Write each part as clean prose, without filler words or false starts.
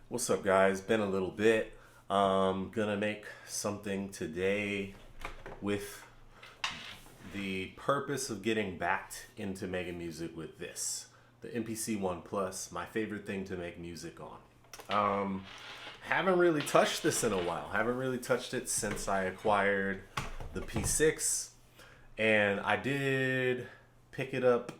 What's up, guys? Been a little bit. Gonna make something today with the purpose of getting back into making music with this, the MPC One Plus, my favorite thing to make music on. Haven't really touched this in a while. Haven't really touched it since I acquired the P6, and I did pick it up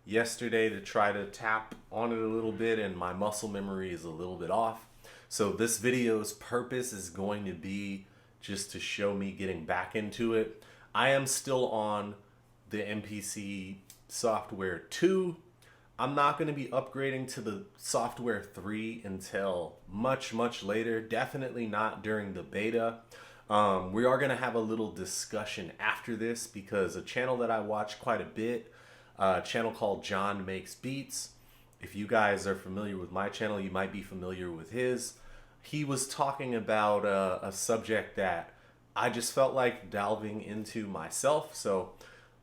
yesterday to try to tap on it a little bit, and my muscle memory is a little bit off. So this video's purpose is going to be just to show me getting back into it. I am still on the MPC software 2. I'm not going to be upgrading to the software 3 until much later. Definitely not during the beta. We are going to have a little discussion after this because a channel that I watch quite a bit, a channel called Jon Makes Beats. If you guys are familiar with my channel, you might be familiar with his. He was talking about a subject that I just felt like delving into myself. So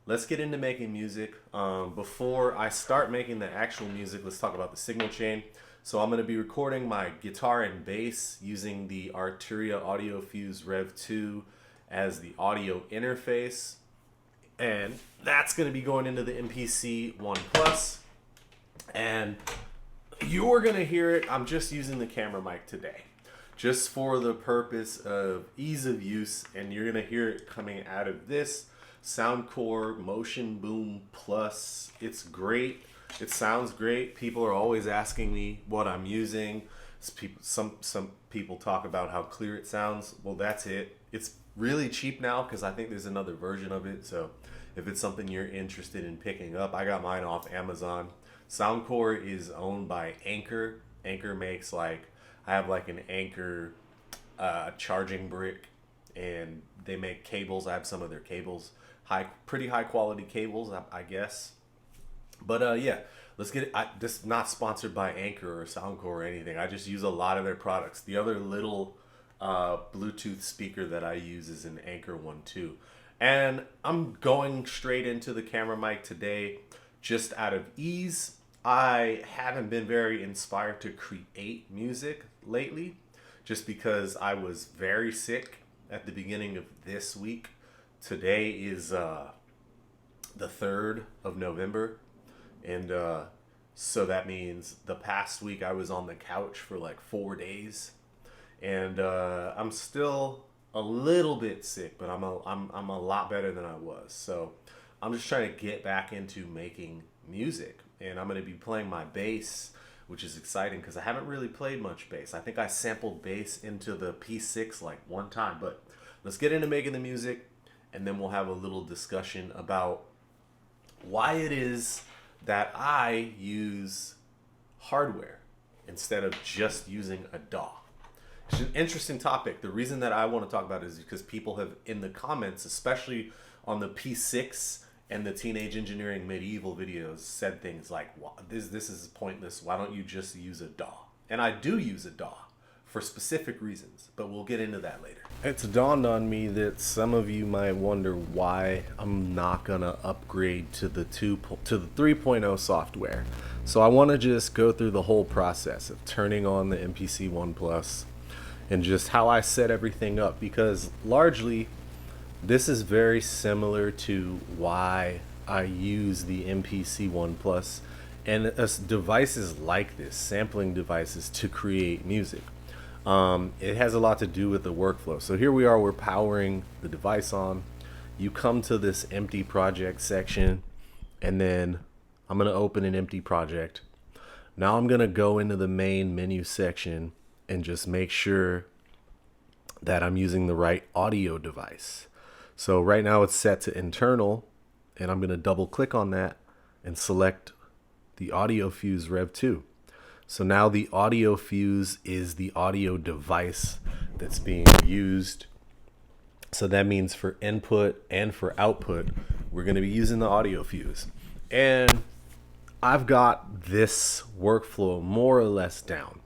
let's get into making music. Before I start making the actual music, let's talk about the signal chain. So I'm going to be recording my guitar and bass using the Arturia Audio Fuse Rev 2 as the audio interface. And that's going to be going into the MPC One Plus. And you're going to hear it. I'm just using the camera mic today, just for the purpose of ease of use. And you're going to hear it coming out of this Soundcore Motion Boom Plus. It's great. It sounds great. People are always asking me what I'm using. Some people talk about how clear it sounds. Well, that's it. It's really cheap now because I think there's another version of it. So if it's something you're interested in picking up, I got mine off Amazon. Soundcore is owned by Anchor. Anchor makes I have an Anchor charging brick, and they make cables. I have some of their cables, pretty high quality cables, I guess. But yeah, let's get it. This is not sponsored by Anchor or Soundcore or anything. I just use a lot of their products. The other little Bluetooth speaker that I use is an Anchor one too. And I'm going straight into the camera mic today just out of ease. I haven't been very inspired to create music lately just because I was very sick at the beginning of this week. Today is the 3rd of November. And so that means the past week I was on the couch for 4 days. And I'm still a little bit sick, but I'm a lot better than I was. So I'm just trying to get back into making music, and I'm going to be playing my bass, which is exciting because I haven't really played much bass. I think I sampled bass into the P6 one time, but let's get into making the music, and then we'll have a little discussion about why it is that I use hardware instead of just using a DAW. It's an interesting topic. The reason that I want to talk about it is because people have, in the comments, especially on the P6 and the Teenage Engineering Medieval videos, said things like, this is pointless. Why don't you just use a DAW? And I do use a DAW for specific reasons, but we'll get into that later. It's dawned on me that some of you might wonder why I'm not gonna upgrade to the 3.0 software. So I want to just go through the whole process of turning on the MPC One Plus and just how I set everything up, because largely this is very similar to why I use the MPC One Plus and devices like this, sampling devices, to create music. It has a lot to do with the workflow. So here we are, we're powering the device on. You come to this empty project section, and then I'm going to open an empty project. Now I'm going to go into the main menu section and just make sure that I'm using the right audio device. So right now it's set to internal, and I'm going to double click on that and select the Audio Fuse Rev 2. So now the Audio Fuse is the audio device that's being used. So that means for input and for output, we're going to be using the Audio Fuse. And I've got this workflow more or less down.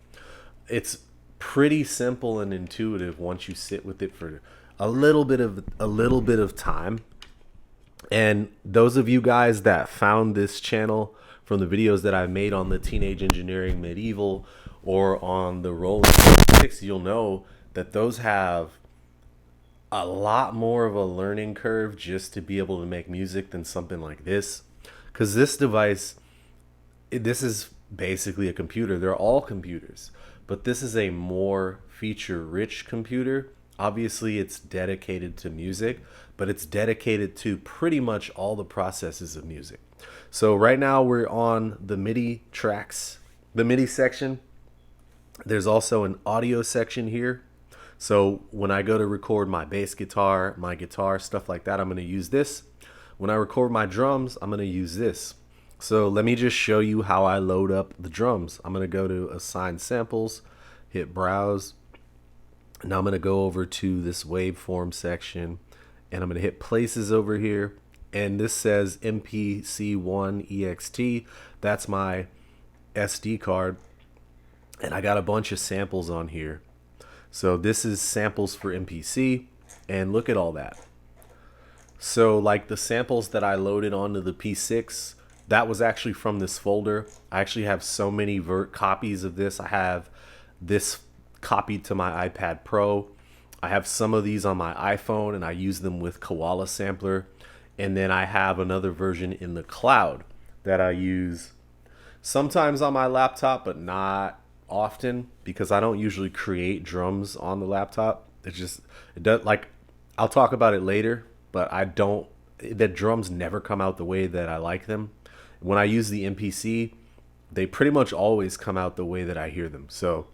It's pretty simple and intuitive once you sit with it for a little bit of time. And those of you guys that found this channel from the videos that I made on the Teenage Engineering Medieval or on the Roland 6, you'll know that those have a lot more of a learning curve just to be able to make music than something like this. Because this device, this is basically a computer. They're all computers, but this is a more feature-rich computer. Obviously, it's dedicated to music, but it's dedicated to pretty much all the processes of music. So right now we're on the MIDI tracks, the MIDI section. There's also an audio section here. So when I go to record my bass guitar, my guitar, stuff like that, I'm going to use this. When I record my drums, I'm going to use this. So let me just show you how I load up the drums. I'm going to go to Assign Samples, hit Browse. Now I'm going to go over to this waveform section, and I'm going to hit Places over here. And this says MPC One EXT. That's my SD card. And I got a bunch of samples on here. So this is samples for MPC, and look at all that. So like the samples that I loaded onto the P6, that was actually from this folder. I actually have so many copies of this. I have this copied to my iPad Pro. I have some of these on my iPhone, and I use them with Koala Sampler. And then I have another version in the cloud that I use sometimes on my laptop, but not often, because I don't usually create drums on the laptop. It does, like, I'll talk about it later, but the drums never come out the way that I like them. When I use the MPC, they pretty much always come out the way that I hear them. So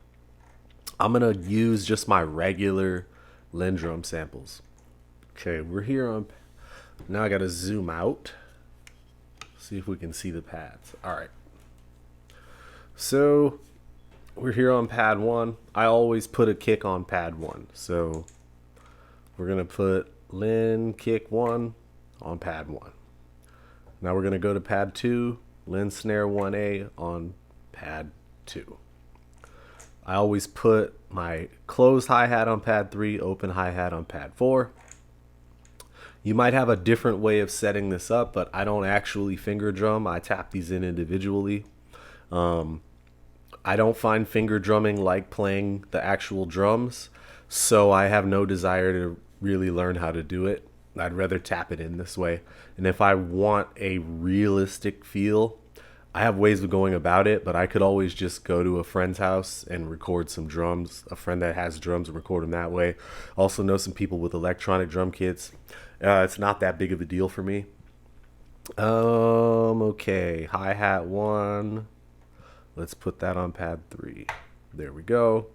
I'm gonna use just my regular Lindrum samples. Okay, we're here on, now I gotta zoom out, see if we can see the pads. All right, so we're here on pad 1. I always put a kick on pad 1. So we're going to put Lin kick 1 on pad 1. Now we're going to go to pad 2, Lin snare 1A on pad 2. I always put my closed hi-hat on pad 3, open hi-hat on pad 4. You might have a different way of setting this up, but I don't actually finger drum. I tap these in individually. I don't find finger drumming like playing the actual drums, so I have no desire to really learn how to do it. I'd rather tap it in this way. And if I want a realistic feel, I have ways of going about it, but I could always just go to a friend's house and record some drums. A friend that has drums, record them that way. Also know some people with electronic drum kits. It's not that big of a deal for me. Okay, hi-hat 1. Let's put that on pad 3. There we go.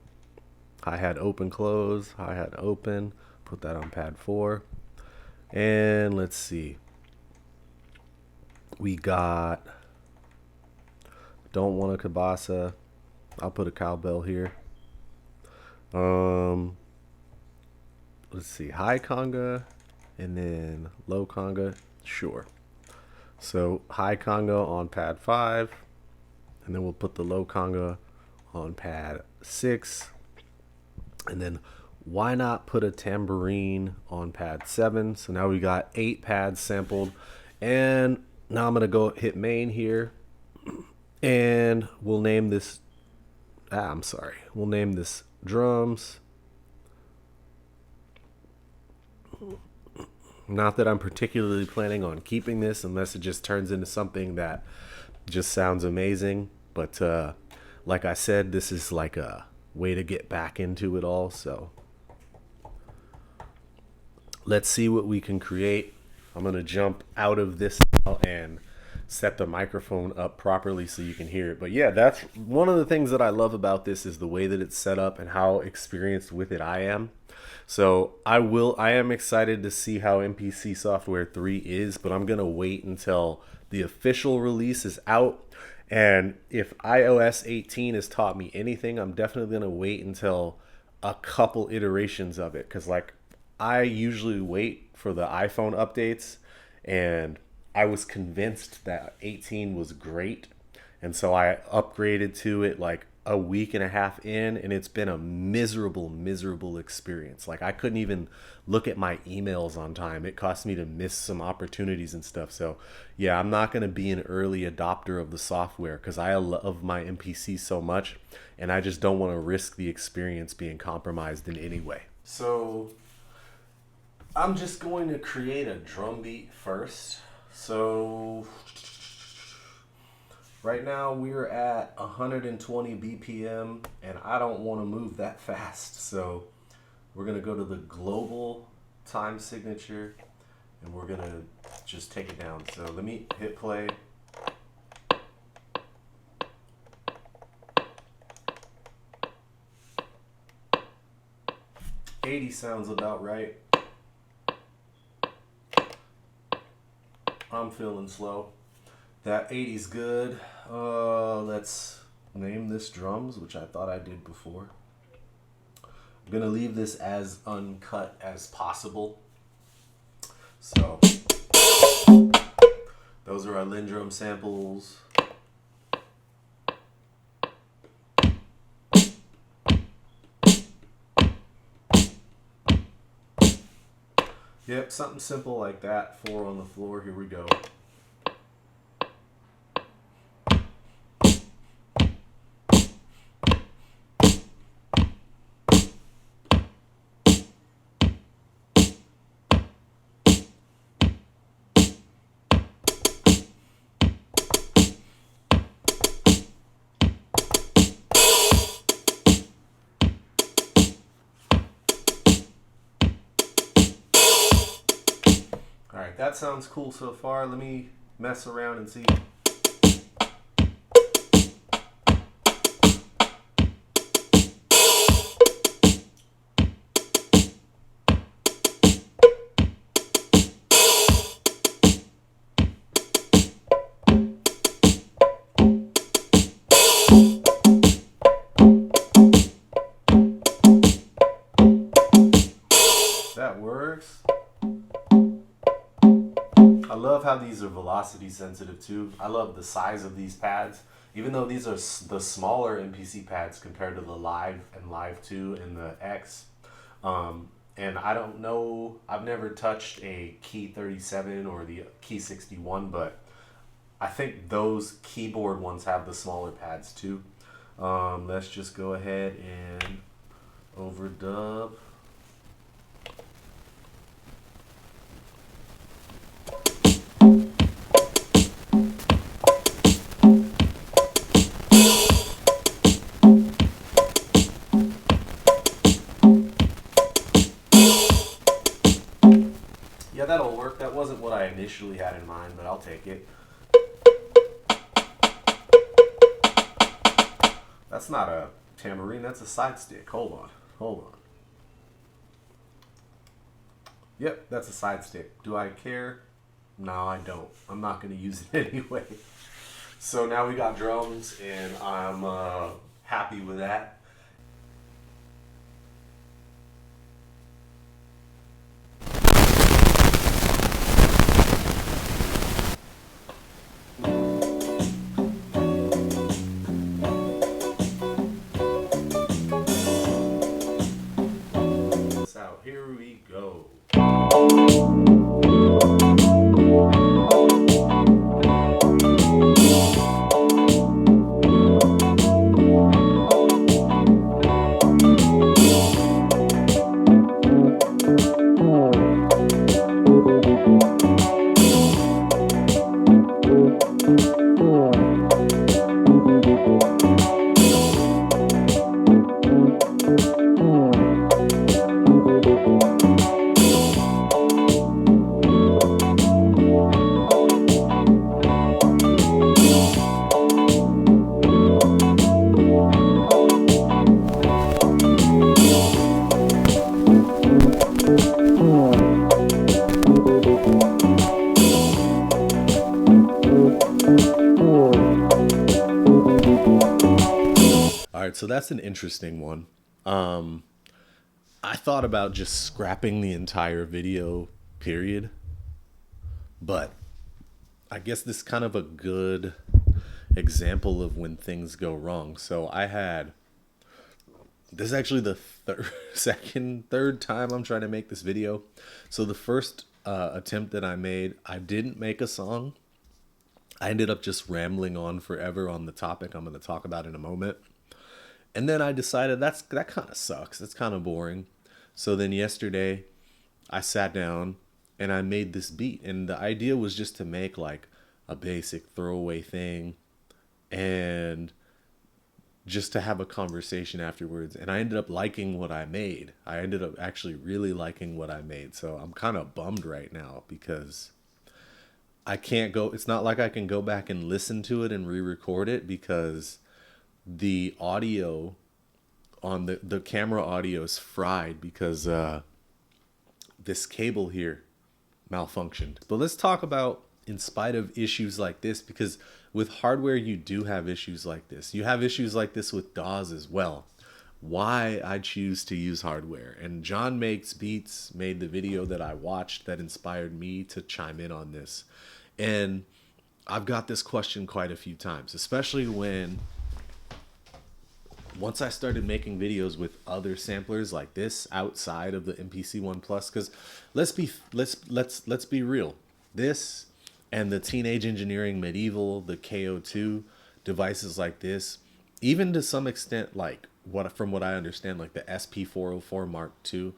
Hi-hat open, close, hi-hat open. Put that on pad 4. And let's see. We got Don't Want a Kabasa. I'll put a cowbell here. Let's see. High conga and then low conga. Sure. So high conga on pad 5. And then we'll put the low conga on pad 6. And then why not put a tambourine on pad 7? So now we got 8 pads sampled. And now I'm going to go hit main here. And we'll name this, we'll name this drums. Not that I'm particularly planning on keeping this unless it just turns into something that just sounds amazing. But like I said, this is like a way to get back into it all. So let's see what we can create. I'm going to jump out of this now and set the microphone up properly so you can hear it. But yeah, that's one of the things that I love about this is the way that it's set up and how experienced with it I am. So I am excited to see how MPC Software 3 is, but I'm going to wait until the official release is out. And if iOS 18 has taught me anything, I'm definitely going to wait until a couple iterations of it. Because like I usually wait for the iPhone updates, and I was convinced that 18 was great. And so I upgraded to it like a week and a half in, and it's been a miserable experience. Like, I couldn't even look at my emails on time. It cost me to miss some opportunities and stuff. So yeah, I'm not going to be an early adopter of the software because I love my MPC so much, and I just don't want to risk the experience being compromised in any way. So I'm just going to create a drum beat first. So right now we're at 120 BPM, and I don't want to move that fast. So we're going to go to the global time signature, and we're going to just take it down. So let me hit play. $80 sounds about right. I'm feeling slow. That 80's good. Let's name this drums, which I thought I did before. I'm gonna leave this as uncut as possible. So those are our Lindrum samples. Yep, something simple like that. 4 on the floor. Here we go. Alright, that sounds cool so far. Let me mess around and see. That works. I love how these are velocity sensitive too. I love the size of these pads. Even though these are the smaller MPC pads compared to the Live and Live 2 and the X. And I don't know, I've never touched a Key 37 or the Key 61, but I think those keyboard ones have the smaller pads too. Let's just go ahead and overdub. Yeah, that'll work. That wasn't what I initially had in mind, but I'll take it. That's not a tambourine, that's a side stick. Hold on. Yep, that's a side stick. Do I care? No, I don't. I'm not going to use it anyway. So now we got drums, and I'm happy with that. Here we go. So that's an interesting one. I thought about just scrapping the entire video, period. But I guess this is kind of a good example of when things go wrong. So this is actually the third time I'm trying to make this video. So the first attempt that I made, I didn't make a song. I ended up just rambling on forever on the topic I'm going to talk about in a moment. And then I decided that kind of sucks. That's kind of boring. So then yesterday I sat down and I made this beat. And the idea was just to make like a basic throwaway thing and just to have a conversation afterwards. And I ended up liking what I made. I ended up actually really liking what I made. So I'm kind of bummed right now because it's not like I can go back and listen to it and re-record it because the audio on the camera audio is fried because this cable here malfunctioned. But let's talk about, in spite of issues like this, because with hardware you do have issues like this. You have issues like this with DAWs as well. Why I choose to use hardware. And Jon Makes Beats made the video that I watched that inspired me to chime in on this. And I've got this question quite a few times, especially once I started making videos with other samplers like this outside of the MPC One Plus. Because let's be real. This and the Teenage Engineering Medieval, the KO2 devices like this, even to some extent, like from what I understand, like the SP404 Mark II,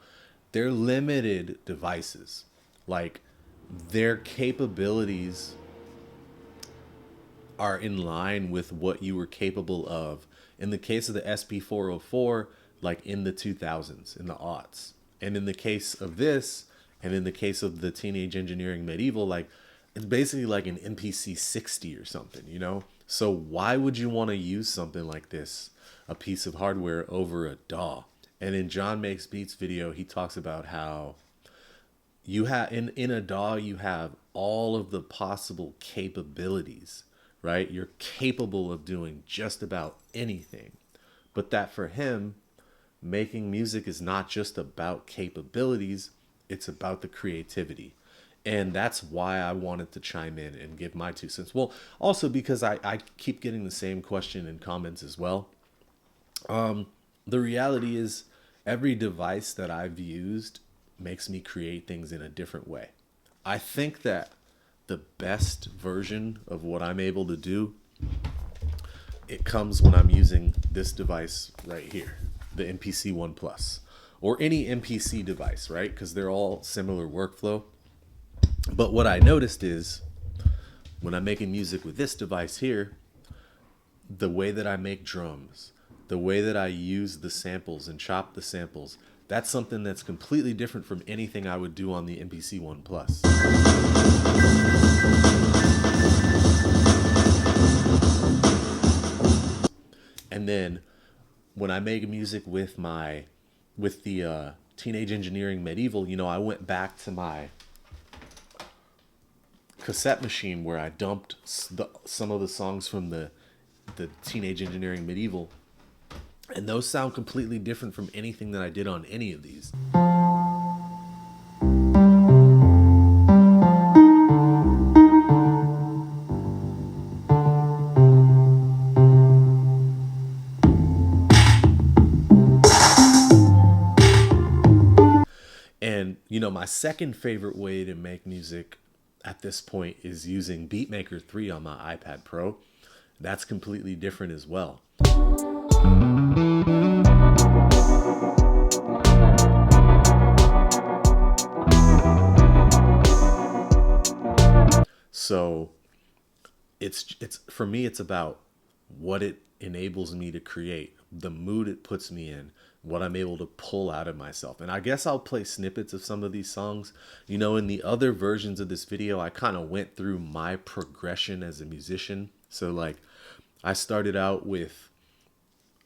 they're limited devices. Like their capabilities are in line with what you were capable of. In the case of the SP404, like in the 2000s, in the aughts. And in the case of this, and in the case of the Teenage Engineering Medieval, like it's basically like an MPC 60 or something, you know? So why would you want to use something like this, a piece of hardware, over a DAW? And in Jon Makes Beats video, he talks about how you have in a DAW, you have all of the possible capabilities, right? You're capable of doing just about anything. But that for him, making music is not just about capabilities, it's about the creativity. And that's why I wanted to chime in and give my 2 cents. Well, also because I keep getting the same question in comments as well. The reality is every device that I've used makes me create things in a different way. I think that the best version of what I'm able to do, it comes when I'm using this device right here, the MPC One Plus, or any MPC device, right? Because they're all similar workflow. But what I noticed is when I'm making music with this device here, the way that I make drums, the way that I use the samples and chop the samples, that's something that's completely different from anything I would do on the MPC One Plus. And then when I make music with the Teenage Engineering Medieval, you know, I went back to my cassette machine where I dumped some of the songs from the Teenage Engineering Medieval, and those sound completely different from anything that I did on any of these. And you know, my second favorite way to make music at this point is using Beatmaker 3 on my iPad Pro. That's completely different as well. So it's for me, it's about what it enables me to create, the mood it puts me in, what I'm able to pull out of myself. And I guess I'll play snippets of some of these songs. You know, in the other versions of this video, I kind of went through my progression as a musician. So like I started out with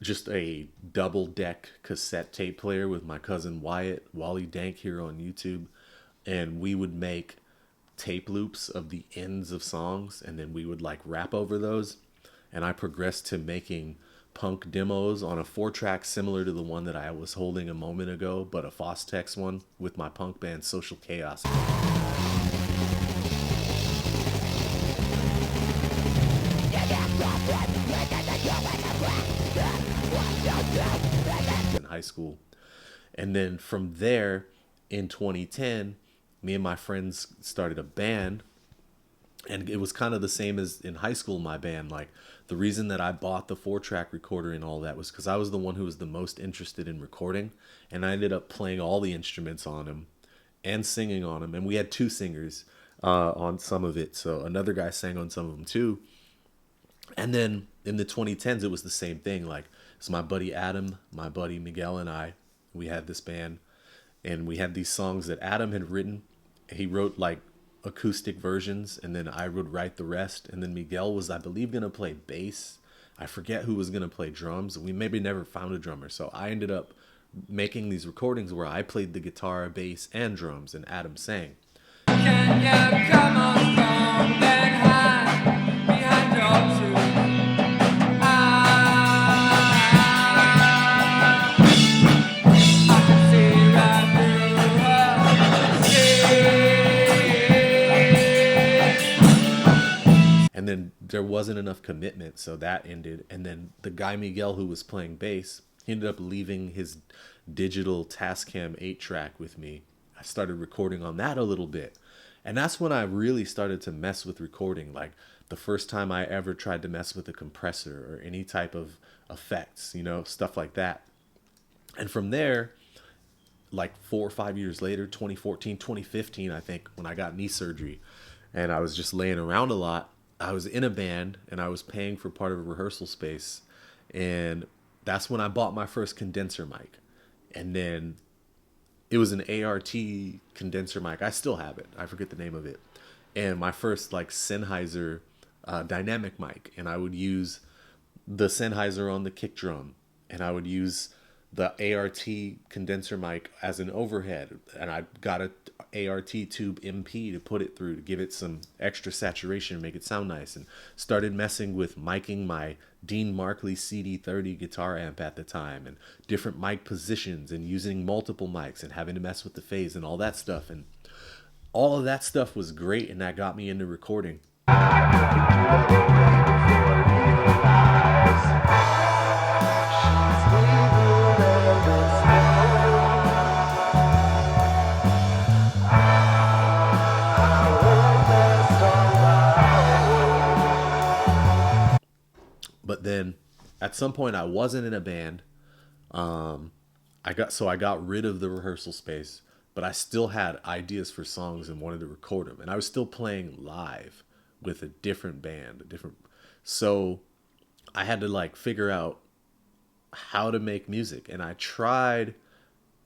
just a double deck cassette tape player with my cousin Wyatt, Wally Dank, here on YouTube. And we would make tape loops of the ends of songs, and then we would like rap over those. And I progressed to making punk demos on a 4-track similar to the one that I was holding a moment ago, but a Fostex one with my punk band Social Chaos. school. And then from there, in 2010, me and my friends started a band. And it was kind of the same as in high school, my band. Like, the reason that I bought the 4-track recorder and all that was because I was the one who was the most interested in recording. And I ended up playing all the instruments on them and singing on them. And we had 2 singers on some of it. So another guy sang on some of them too. And then in the 2010s, it was the same thing. Like, it's my buddy Adam, my buddy Miguel, and we had this band. And we had these songs that Adam had written. He wrote like acoustic versions, and then I would write the rest. And then Miguel was, I believe, going to play bass. I forget who was going to play drums. We maybe never found a drummer. So I ended up making these recordings where I played the guitar, bass, and drums, and Adam sang. Can you come on strong and high behind your shoes? And then there wasn't enough commitment, so that ended. And then the guy Miguel, who was playing bass, he ended up leaving his digital Tascam 8-track with me. I started recording on that a little bit. And that's when I really started to mess with recording. Like, the first time I ever tried to mess with a compressor or any type of effects, you know, stuff like that. And from there, like 4 or 5 years later, 2014, 2015, I think, when I got knee surgery and I was just laying around a lot, I was in a band and I was paying for part of a rehearsal space. And that's when I bought my first condenser mic. And then it was an ART condenser mic. I still have it. I forget the name of it. And my first like Sennheiser dynamic mic. And I would use the Sennheiser on the kick drum. And I would use the ART condenser mic as an overhead. And I got a ART tube MP to put it through to give it some extra saturation and make it sound nice. And started messing with miking my Dean Markley CD30 guitar amp at the time, and different mic positions, and using multiple mics, and having to mess with the phase and all that stuff. And all of that stuff was great, and that got me into recording. But then at some point I wasn't in a band. I got rid of the rehearsal space, but I still had ideas for songs and wanted to record them. And I was still playing live with a different band, so I had to like figure out how to make music. And I tried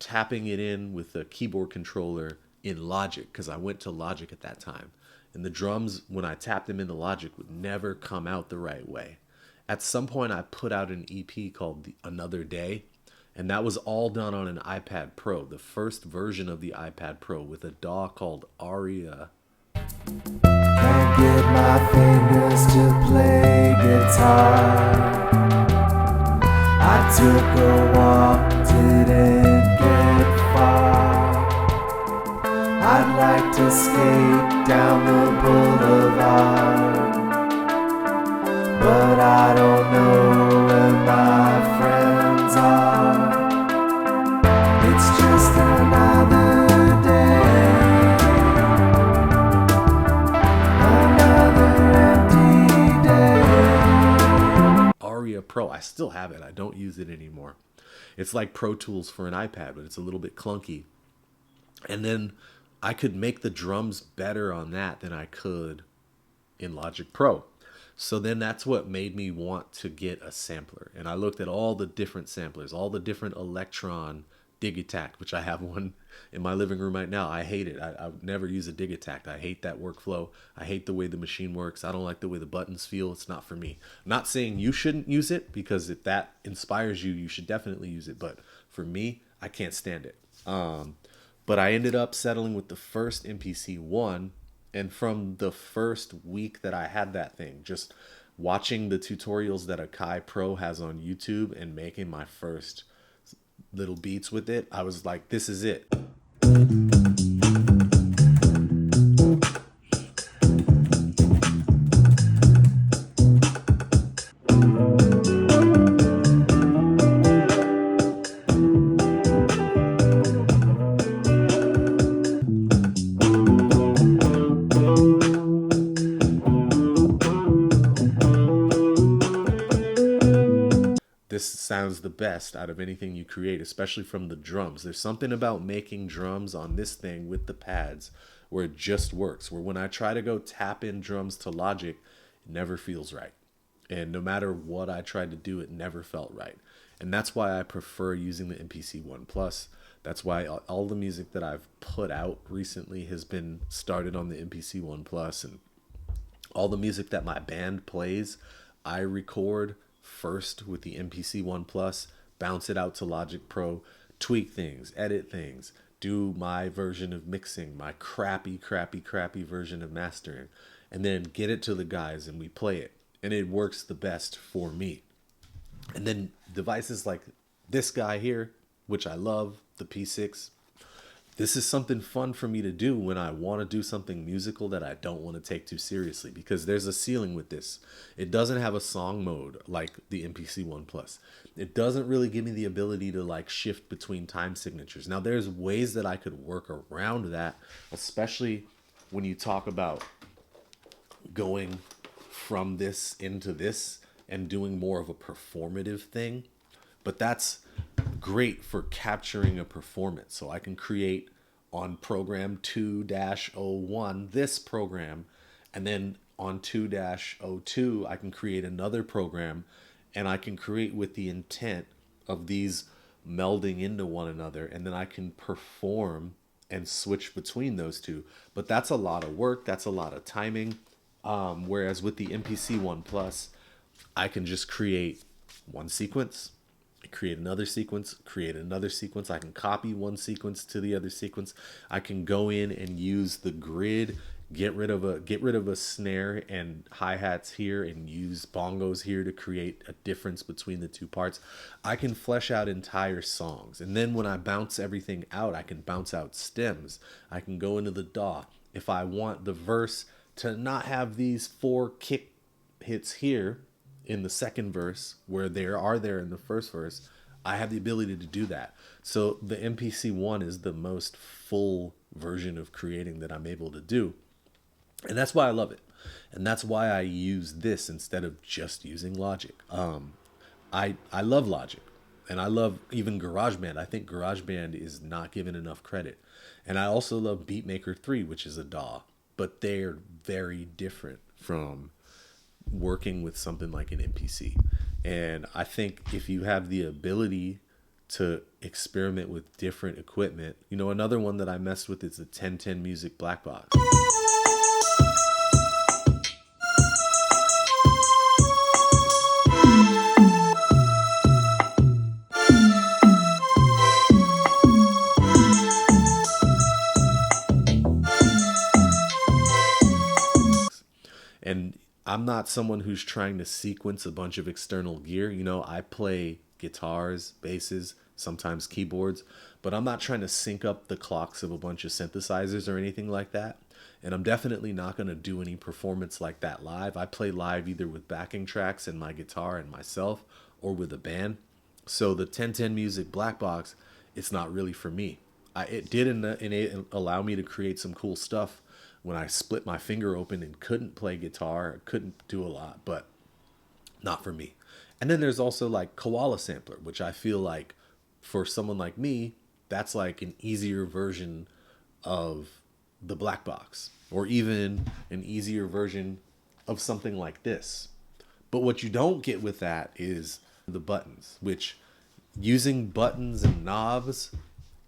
tapping it in with a keyboard controller in Logic, because I went to Logic at that time. And the drums, when I tapped them into Logic, would never come out the right way. At some point, I put out an EP called Another Day, and that was all done on an iPad Pro, the first version of the iPad Pro, with a DAW called Aria. Can't get my fingers to play guitar. I took a walk, didn't get far. I'd like to skate down the boulevard, but I don't know where my friends are. It's just another day, another empty day. Aria Pro, I still have it. I don't use it anymore. It's like Pro Tools for an iPad, but it's a little bit clunky. And then I could make the drums better on that than I could in Logic Pro. So then that's what made me want to get a sampler. And I looked at all the different samplers, all the different Electron Digitact, which I have one in my living room right now. I hate it. I would never use a Digitact. I hate that workflow. I hate the way the machine works. I don't like the way the buttons feel. It's not for me. I'm not saying you shouldn't use it, because if that inspires you, you should definitely use it. But for me, I can't stand it. But I ended up settling with the first MPC One. And from the first week that I had that thing, just watching the tutorials that Akai Pro has on YouTube and making my first little beats with it, I was like, this is it. sounds the best out of anything you create, especially from the drums. There's something about making drums on this thing with the pads where it just works. Where when I try to go tap in drums to Logic, it never feels right. And no matter what I tried to do, it never felt right. And that's why I prefer using the MPC One Plus. That's why all the music that I've put out recently has been started on the MPC One Plus, and all the music that my band plays, I record first with the MPC One Plus, bounce it out to Logic Pro, tweak things, edit things, do my version of mixing, my crappy version of mastering, and then get it to the guys and we play it. And it works the best for me. And then devices like this guy here, which I love, the P6. This is something fun for me to do when I want to do something musical that I don't want to take too seriously, because there's a ceiling with this. It doesn't have a song mode like the MPC One Plus. It doesn't really give me the ability to like shift between time signatures. Now there's ways that I could work around that, especially when you talk about going from this into this and doing more of a performative thing. But that's great for capturing a performance. So I can create on program 2-01 this program, and then on 2-02 I can create another program, and I can create with the intent of these melding into one another, and then I can perform and switch between those two. But that's a lot of work, that's a lot of timing. Whereas with the MPC One Plus, I can just create one sequence, create another sequence, create another sequence. I can copy one sequence to the other sequence. I can go in and use the grid, get rid of a snare and hi-hats here, and use bongos here to create a difference between the two parts. I can flesh out entire songs. And then when I bounce everything out, I can bounce out stems. I can go into the DAW. If I want the verse to not have these 4 kick hits here in the second verse where there are there in the first verse, I have the ability to do that. So the MPC One is the most full version of creating that I'm able to do. And that's why I love it. And that's why I use this instead of just using Logic. I love Logic. And I love even GarageBand. I think GarageBand is not given enough credit. And I also love Beatmaker 3, which is a DAW. But they're very different from working with something like an MPC. And I think if you have the ability to experiment with different equipment, you know, another one that I messed with is the 1010 Music Black Box. And I'm not someone who's trying to sequence a bunch of external gear. You know, I play guitars, basses, sometimes keyboards, but I'm not trying to sync up the clocks of a bunch of synthesizers or anything like that. And I'm definitely not going to do any performance like that live. I play live either with backing tracks and my guitar and myself, or with a band. So the 1010 Music Black Box, it's not really for me. It did allow me to create some cool stuff when I split my finger open and couldn't play guitar, couldn't do a lot, but not for me. And then there's also like Koala Sampler, which I feel like for someone like me, that's like an easier version of the Black Box, or even an easier version of something like this. But what you don't get with that is the buttons, which using buttons and knobs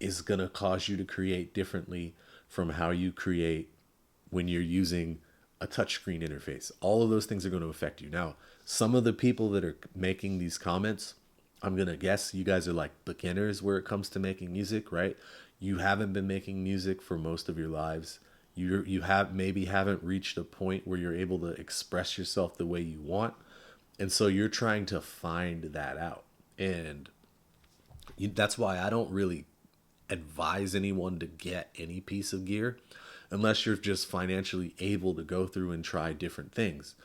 is going to cause you to create differently from how you create when you're using a touchscreen interface. All of those things are going to affect you. Now, some of the people that are making these comments, I'm going to guess you guys are like beginners where it comes to making music, right? You haven't been making music for most of your lives. You haven't reached a point where you're able to express yourself the way you want. And so you're trying to find that out. And that's why I don't really advise anyone to get any piece of gear unless you're just financially able to go through and try different things.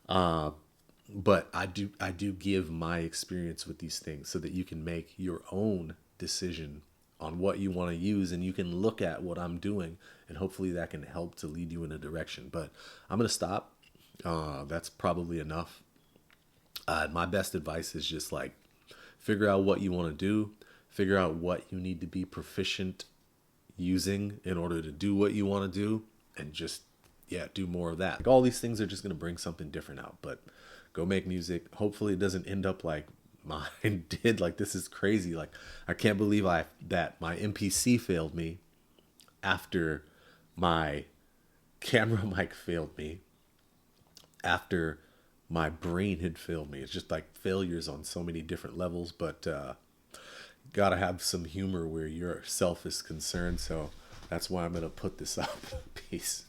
But I do give my experience with these things so that you can make your own decision on what you want to use, and you can look at what I'm doing, and hopefully that can help to lead you in a direction. But I'm going to stop. That's probably enough. My best advice is just like figure out what you want to do, figure out what you need to be proficient using in order to do what you want to do, and just, yeah, do more of that. Like, all these things are just going to bring something different out, but go make music. Hopefully it doesn't end up like mine did. Like, this is crazy. Like, I can't believe that my MPC failed me after my camera mic failed me, after my brain had failed me. It's just like failures on so many different levels, but gotta have some humor where yourself is concerned. So that's why I'm gonna put this up. Peace.